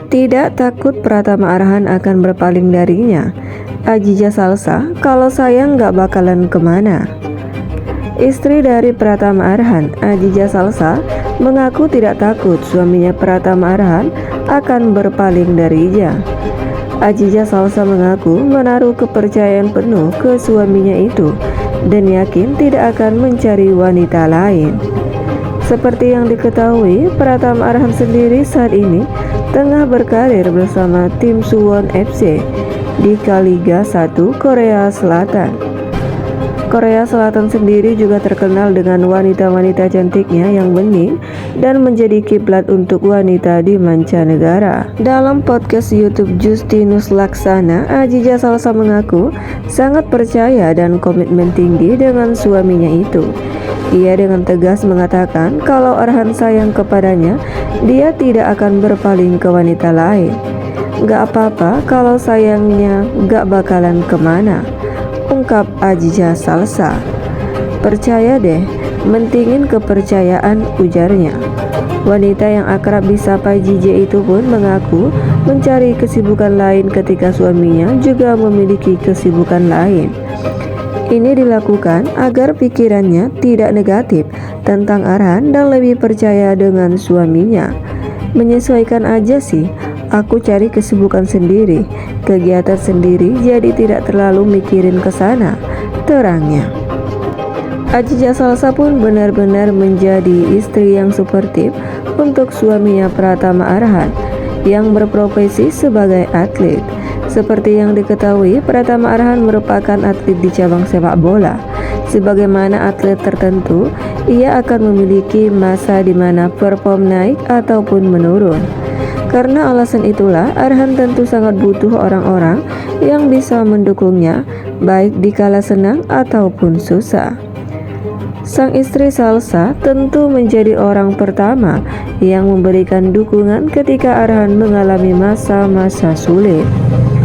Tidak takut Pratama Arhan akan berpaling darinya. Ajija Salsa, kalau sayang gak bakalan kemana. Istri dari Pratama Arhan, Ajija Salsa, mengaku tidak takut suaminya Pratama Arhan akan berpaling darinya. Ajija Salsa mengaku menaruh kepercayaan penuh ke suaminya itu dan yakin tidak akan mencari wanita lain. Seperti yang diketahui, Pratama Arhan sendiri saat ini tengah berkarir bersama tim Suwon FC di Liga 1 Korea Selatan. Korea Selatan sendiri juga terkenal dengan wanita-wanita cantiknya yang bening dan menjadi kiblat untuk wanita di mancanegara. Dalam podcast YouTube Justinus Laksana, Ajija Salsa mengaku sangat percaya dan komitmen tinggi dengan suaminya itu. Ia dengan tegas mengatakan kalau Arhan sayang kepadanya, dia tidak akan berpaling ke wanita lain. Gak apa-apa kalau sayangnya gak bakalan kemana, ungkap Ajija Salsa. Percaya deh, mentingin kepercayaan, ujarnya. Wanita yang akrab disapa JJ itu pun mengaku mencari kesibukan lain ketika suaminya juga memiliki kesibukan lain. Ini dilakukan agar pikirannya tidak negatif tentang Arhan dan lebih percaya dengan suaminya. Menyesuaikan aja sih, aku cari kesibukan sendiri, kegiatan sendiri, jadi tidak terlalu mikirin ke sana, terangnya. Ajija Salsa pun benar-benar menjadi istri yang suportif untuk suaminya Pratama Arhan yang berprofesi sebagai atlet. Seperti yang diketahui, Pratama Arhan merupakan atlet di cabang sepak bola. Sebagaimana atlet tertentu, ia akan memiliki masa di mana perform naik ataupun menurun. Karena alasan itulah, Arhan tentu sangat butuh orang-orang yang bisa mendukungnya, baik di kala senang ataupun susah. Sang istri Salsa tentu menjadi orang pertama yang memberikan dukungan ketika Arhan mengalami masa-masa sulit.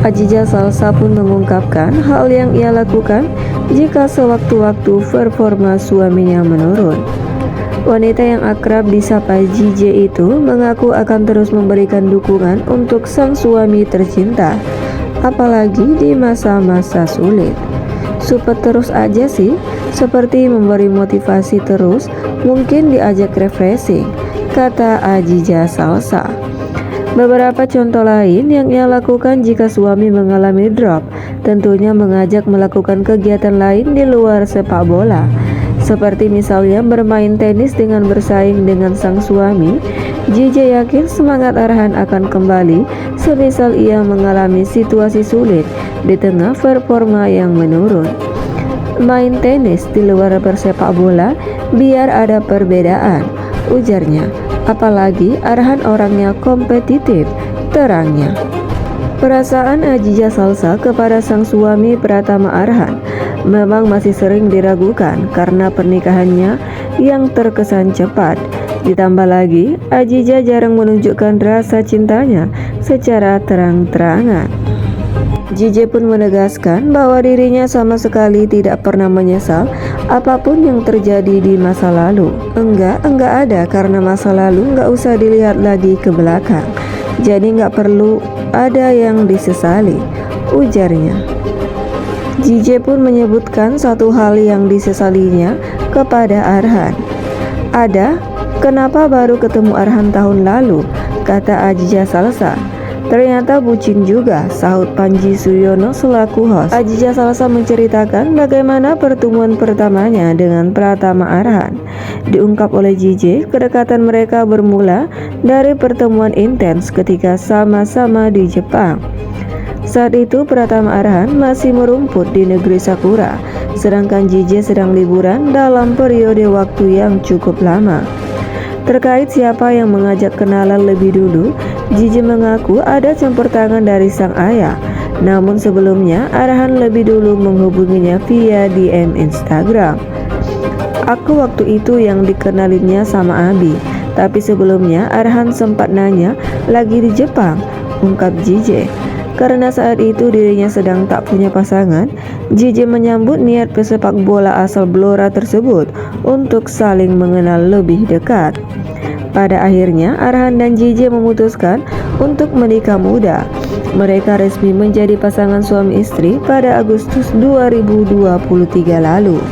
Ajija Salsa pun mengungkapkan hal yang ia lakukan jika sewaktu-waktu performa suaminya menurun. Wanita yang akrab disapa JJ itu mengaku akan terus memberikan dukungan untuk sang suami tercinta, apalagi di masa-masa sulit. Support terus aja sih, seperti memberi motivasi terus, mungkin diajak refreshing, kata Ajija Salsa. Beberapa contoh lain yang ia lakukan jika suami mengalami drop, tentunya mengajak melakukan kegiatan lain di luar sepak bola. Seperti misalnya bermain tenis dengan bersaing dengan sang suami. JJ yakin semangat Arhan akan kembali semisal ia mengalami situasi sulit di tengah performa yang menurun. Main tenis di luar bersepak bola biar ada perbedaan, ujarnya. Apalagi Arhan orangnya kompetitif, terangnya. Perasaan Ajija Salsa kepada sang suami Pratama Arhan memang masih sering diragukan karena pernikahannya yang terkesan cepat. Ditambah lagi, Ajija jarang menunjukkan rasa cintanya secara terang-terangan. JJ pun menegaskan bahwa dirinya sama sekali tidak pernah menyesal apapun yang terjadi di masa lalu. Enggak ada, karena masa lalu enggak usah dilihat lagi ke belakang. Jadi enggak perlu ada yang disesali, ujarnya. JJ pun menyebutkan satu hal yang disesalinya kepada Arhan. Ada, kenapa baru ketemu Arhan tahun lalu, kata Ajija Salsa. Ternyata bucin juga, sahut Panji Suyono selaku host. Ajija Salsa menceritakan bagaimana pertemuan pertamanya dengan Pratama Arhan. Diungkap oleh JJ, kedekatan mereka bermula dari pertemuan intens ketika sama-sama di Jepang. Saat itu Pratama Arhan masih merumput di negeri Sakura, sedangkan JJ sedang liburan dalam periode waktu yang cukup lama. Terkait siapa yang mengajak kenalan lebih dulu, JJ mengaku ada campur tangan dari sang ayah. Namun sebelumnya Arhan lebih dulu menghubunginya via DM Instagram. Aku waktu itu yang dikenalinnya sama Abi, tapi sebelumnya Arhan sempat nanya lagi di Jepang, ungkap JJ. Karena saat itu dirinya sedang tak punya pasangan, JJ menyambut niat pesepak bola asal Blora tersebut untuk saling mengenal lebih dekat. Pada akhirnya Arhan dan JJ memutuskan untuk menikah muda. Mereka resmi menjadi pasangan suami istri pada Agustus 2023 lalu.